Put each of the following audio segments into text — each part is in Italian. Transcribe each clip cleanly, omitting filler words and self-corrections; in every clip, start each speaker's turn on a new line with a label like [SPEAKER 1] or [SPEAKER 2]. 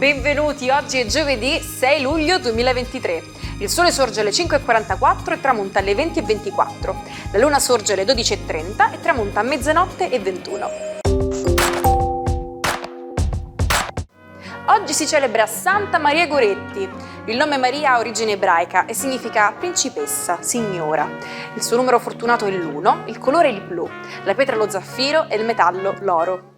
[SPEAKER 1] Benvenuti, oggi è giovedì 6 luglio 2023. Il sole sorge alle 5:44 e tramonta alle 20:24. La luna sorge alle 12:30 e tramonta a mezzanotte e 21. Oggi si celebra Santa Maria Goretti. Il nome Maria ha origine ebraica e significa principessa, signora. Il suo numero fortunato è l'1, il colore è il blu, la pietra è lo zaffiro e il metallo l'oro.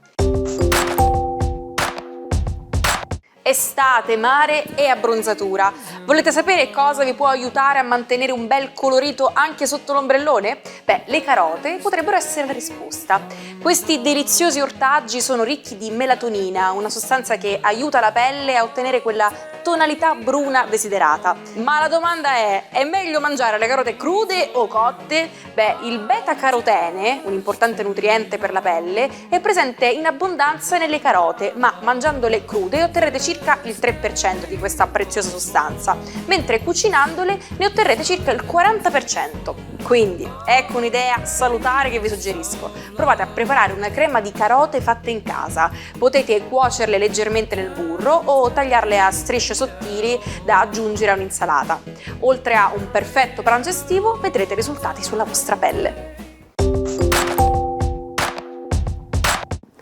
[SPEAKER 1] Estate, mare e abbronzatura. Volete sapere cosa vi può aiutare a mantenere un bel colorito anche sotto l'ombrellone? Beh, le carote potrebbero essere la risposta. Questi deliziosi ortaggi sono ricchi di melatonina, una sostanza che aiuta la pelle a ottenere quella tonalità bruna desiderata. Ma la domanda è meglio mangiare le carote crude o cotte? Beh, il beta-carotene, un importante nutriente per la pelle, è presente in abbondanza nelle carote, ma mangiandole crude otterrete circa il 3% di questa preziosa sostanza, mentre cucinandole ne otterrete circa il 40%. Quindi, ecco un'idea salutare che vi suggerisco. Provate a preparare una crema di carote fatta in casa. Potete cuocerle leggermente nel burro o tagliarle a strisce sottili da aggiungere a un'insalata. Oltre a un perfetto pranzo estivo, vedrete risultati sulla vostra pelle.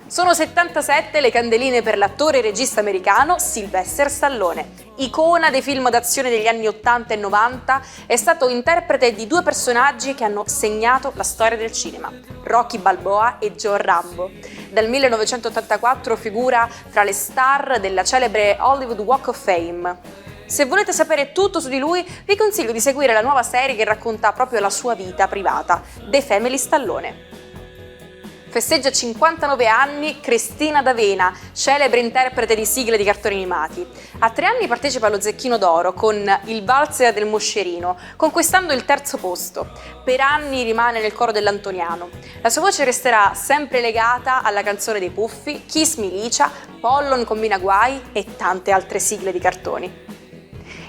[SPEAKER 1] Sono 77 le candeline per l'attore e regista americano Sylvester Stallone. Icona dei film d'azione degli anni 80 e 90, è stato interprete di due personaggi che hanno segnato la storia del cinema, Rocky Balboa e John Rambo. Dal 1984 figura tra le star della celebre Hollywood Walk of Fame. Se volete sapere tutto su di lui, vi consiglio di seguire la nuova serie che racconta proprio la sua vita privata, The Family Stallone. Festeggia 59 anni Cristina D'Avena, celebre interprete di sigle di cartoni animati. A 3 anni partecipa allo Zecchino d'Oro con Il valzer del Moscerino, conquistando il 3° posto. Per anni rimane nel coro dell'Antoniano. La sua voce resterà sempre legata alla canzone dei Puffi, Kiss Me Licia, Pollon combina guai e tante altre sigle di cartoni.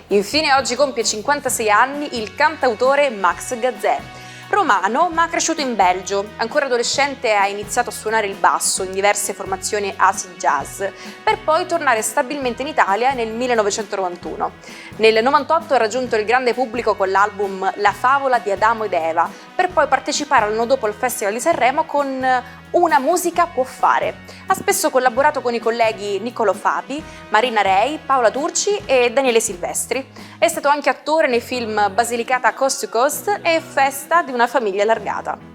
[SPEAKER 1] Infine oggi compie 56 anni il cantautore Max Gazzè. Romano, ma cresciuto in Belgio. Ancora adolescente ha iniziato a suonare il basso in diverse formazioni acid jazz, per poi tornare stabilmente in Italia nel 1991. Nel 98 ha raggiunto il grande pubblico con l'album La favola di Adamo ed Eva, per poi partecipare l'anno dopo al Festival di Sanremo con Una musica può fare. Ha spesso collaborato con i colleghi Niccolò Fabi, Marina Rei, Paola Turci e Daniele Silvestri. È stato anche attore nei film Basilicata Coast to Coast e Festa di una famiglia allargata.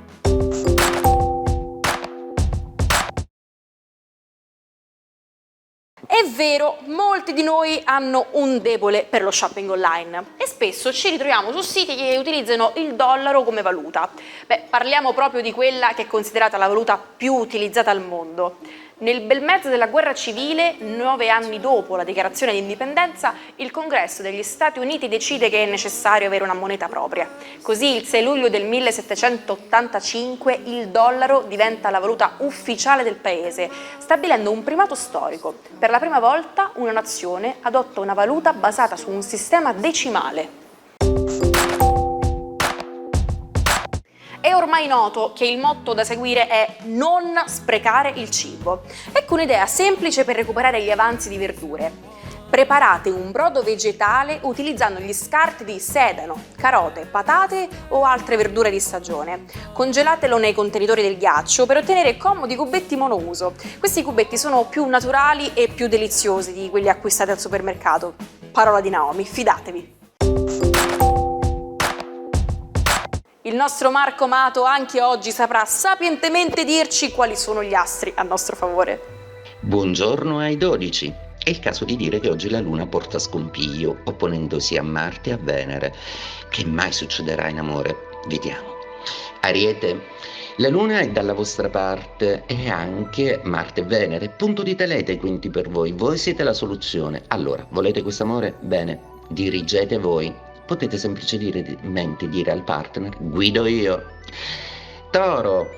[SPEAKER 1] È vero, molti di noi hanno un debole per lo shopping online e spesso ci ritroviamo su siti che utilizzano il dollaro come valuta. Beh, parliamo proprio di quella che è considerata la valuta più utilizzata al mondo. Nel bel mezzo della guerra civile, 9 anni dopo la dichiarazione di indipendenza, il Congresso degli Stati Uniti decide che è necessario avere una moneta propria. Così il 6 luglio del 1785 il dollaro diventa la valuta ufficiale del paese, stabilendo un primato storico. Per la prima volta una nazione adotta una valuta basata su un sistema decimale. È ormai noto che il motto da seguire è non sprecare il cibo. Ecco un'idea semplice per recuperare gli avanzi di verdure. Preparate un brodo vegetale utilizzando gli scarti di sedano, carote, patate o altre verdure di stagione. Congelatelo nei contenitori del ghiaccio per ottenere comodi cubetti monouso. Questi cubetti sono più naturali e più deliziosi di quelli acquistati al supermercato. Parola di Naomi, fidatevi! Il nostro Marco Mato anche oggi saprà sapientemente dirci quali sono gli astri a nostro favore.
[SPEAKER 2] Buongiorno ai 12. È il caso di dire che oggi la Luna porta scompiglio, opponendosi a Marte e a Venere. Che mai succederà in amore? Vediamo. Ariete, la Luna è dalla vostra parte e anche Marte e Venere. Punto di telete quindi per voi. Voi siete la soluzione. Allora, volete questo amore? Bene, dirigete voi. Potete semplicemente dire al partner, guido io. Toro,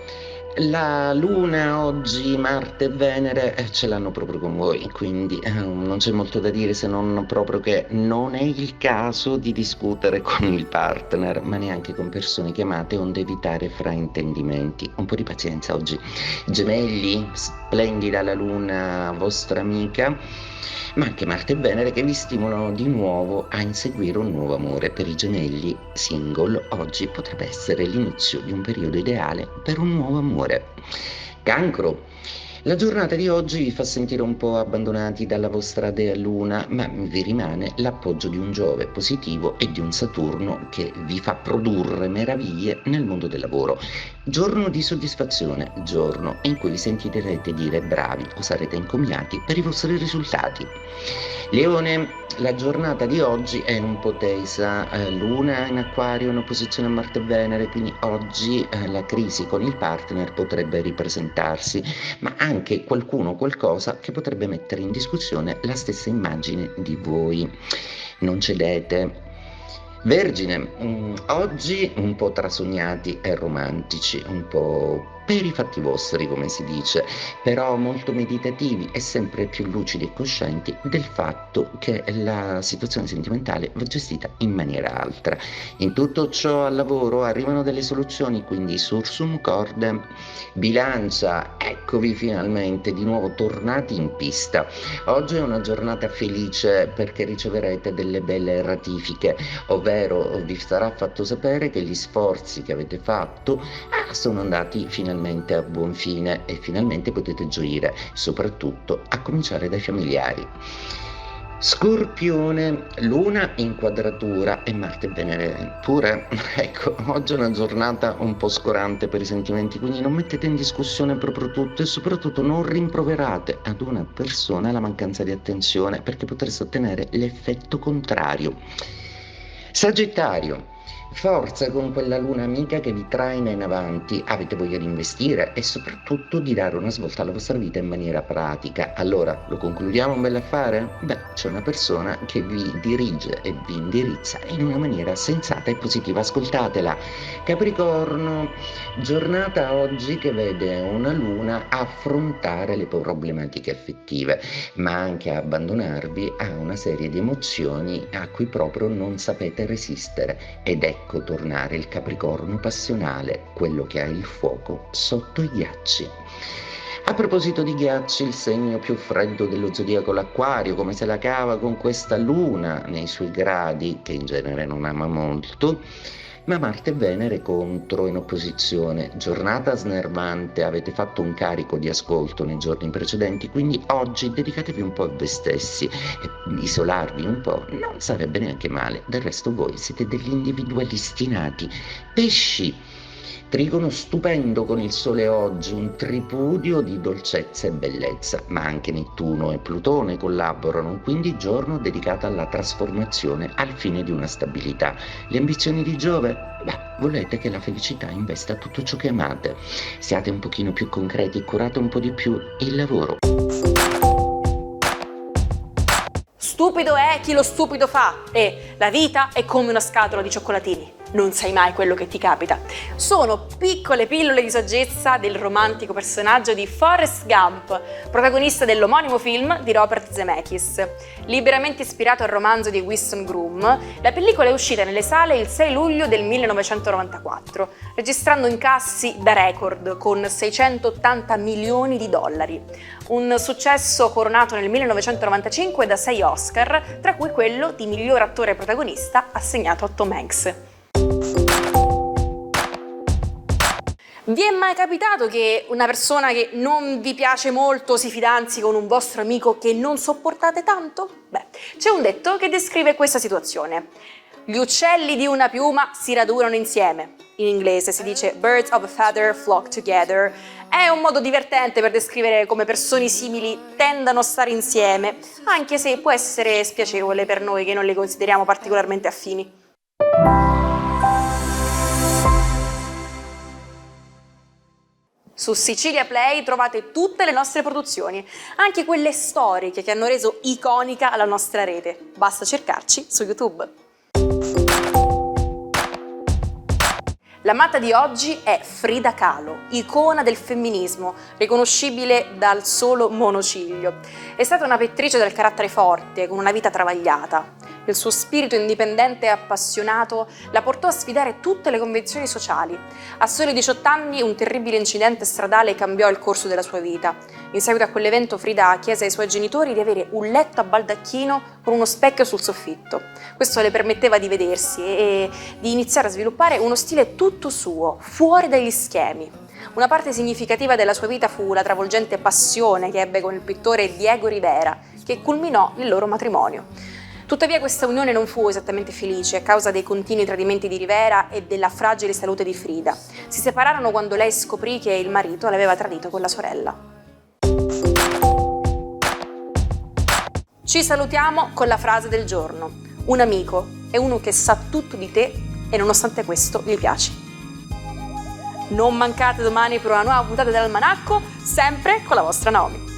[SPEAKER 2] La Luna oggi, Marte e Venere ce l'hanno proprio con voi, quindi non c'è molto da dire se non proprio che non è il caso di discutere con il partner, ma neanche con persone chiamate, onde evitare fraintendimenti. Un po' di pazienza oggi. Gemelli, splendida la Luna, vostra amica, ma anche Marte e Venere che vi stimolano di nuovo a inseguire un nuovo amore. Per i gemelli single oggi potrebbe essere l'inizio di un periodo ideale per un nuovo amore. Cancro. La giornata di oggi vi fa sentire un po' abbandonati dalla vostra dea Luna, ma vi rimane l'appoggio di un Giove positivo e di un Saturno che vi fa produrre meraviglie nel mondo del lavoro. Giorno di soddisfazione, giorno in cui vi sentirete dire bravi o sarete encomiati per i vostri risultati. Leone, la giornata di oggi è un po' tesa, Luna in Acquario in opposizione a Marte e Venere, quindi oggi la crisi con il partner potrebbe ripresentarsi, ma anche qualcuno o qualcosa che potrebbe mettere in discussione la stessa immagine di voi. Non cedete. Vergine, oggi un po' trasognati e romantici, un po' per i fatti vostri, come si dice, però molto meditativi e sempre più lucidi e coscienti del fatto che la situazione sentimentale va gestita in maniera altra. In tutto ciò al lavoro arrivano delle soluzioni, quindi sursum cordem. Bilancia, eccovi finalmente di nuovo tornati in pista. Oggi è una giornata felice perché riceverete delle belle ratifiche, ovvero vi sarà fatto sapere che gli sforzi che avete fatto sono andati finalmente a buon fine e finalmente potete gioire, soprattutto a cominciare dai familiari. Scorpione, Luna in quadratura e Marte e Venere pure. Ecco, oggi è una giornata un po' scorante per i sentimenti, quindi non mettete in discussione proprio tutto e soprattutto non rimproverate ad una persona la mancanza di attenzione perché potreste ottenere l'effetto contrario. Sagittario, forza con quella luna amica che vi traina in avanti, avete voglia di investire e soprattutto di dare una svolta alla vostra vita in maniera pratica. Allora, lo concludiamo un bell'affare? Beh, c'è una persona che vi dirige e vi indirizza in una maniera sensata e positiva, ascoltatela. Capricorno, giornata oggi che vede una luna affrontare le problematiche affettive, ma anche abbandonarvi a una serie di emozioni a cui proprio non sapete resistere ed ecco tornare il Capricorno passionale, quello che ha il fuoco sotto i ghiacci. A proposito di ghiacci, il segno più freddo dello zodiaco, l'Acquario, come se la cava con questa luna nei suoi gradi, che in genere non ama molto, ma Marte e Venere contro in opposizione. Giornata snervante, avete fatto un carico di ascolto nei giorni precedenti, quindi oggi dedicatevi un po' a voi stessi e isolarvi un po' non sarebbe neanche male. Del resto voi siete degli individualisti nati. Pesci, trigono stupendo con il Sole oggi, un tripudio di dolcezza e bellezza, ma anche Nettuno e Plutone collaborano, quindi giorno dedicato alla trasformazione al fine di una stabilità. Le ambizioni di Giove? Beh, volete che la felicità investa tutto ciò che amate. Siate un pochino più concreti e curate un po' di più il lavoro.
[SPEAKER 1] Stupido è chi lo stupido fa e la vita è come una scatola di cioccolatini. Non sai mai quello che ti capita. Sono piccole pillole di saggezza del romantico personaggio di Forrest Gump, protagonista dell'omonimo film di Robert Zemeckis. Liberamente ispirato al romanzo di Winston Groom, la pellicola è uscita nelle sale il 6 luglio del 1994, registrando incassi da record con 680 milioni di dollari. Un successo coronato nel 1995 da 6 Oscar, tra cui quello di miglior attore protagonista assegnato a Tom Hanks. Vi è mai capitato che una persona che non vi piace molto si fidanzi con un vostro amico che non sopportate tanto? Beh, c'è un detto che descrive questa situazione. Gli uccelli di una piuma si radunano insieme. In inglese si dice birds of a feather flock together. È un modo divertente per descrivere come persone simili tendano a stare insieme, anche se può essere spiacevole per noi che non li consideriamo particolarmente affini. Su Sicilia Play trovate tutte le nostre produzioni, anche quelle storiche che hanno reso iconica la nostra rete. Basta cercarci su YouTube. L'amata di oggi è Frida Kahlo, icona del femminismo, riconoscibile dal solo monociglio. È stata una pittrice dal carattere forte, con una vita travagliata. Il suo spirito indipendente e appassionato la portò a sfidare tutte le convenzioni sociali. A soli 18 anni un terribile incidente stradale cambiò il corso della sua vita. In seguito a quell'evento Frida chiese ai suoi genitori di avere un letto a baldacchino con uno specchio sul soffitto. Questo le permetteva di vedersi e di iniziare a sviluppare uno stile tutto suo, fuori dagli schemi. Una parte significativa della sua vita fu la travolgente passione che ebbe con il pittore Diego Rivera, che culminò il loro matrimonio. Tuttavia questa unione non fu esattamente felice a causa dei continui tradimenti di Rivera e della fragile salute di Frida. Si separarono quando lei scoprì che il marito l'aveva tradito con la sorella. Ci salutiamo con la frase del giorno. Un amico è uno che sa tutto di te e nonostante questo gli piaci. Non mancate domani per una nuova puntata dell'Almanacco, sempre con la vostra Naomi.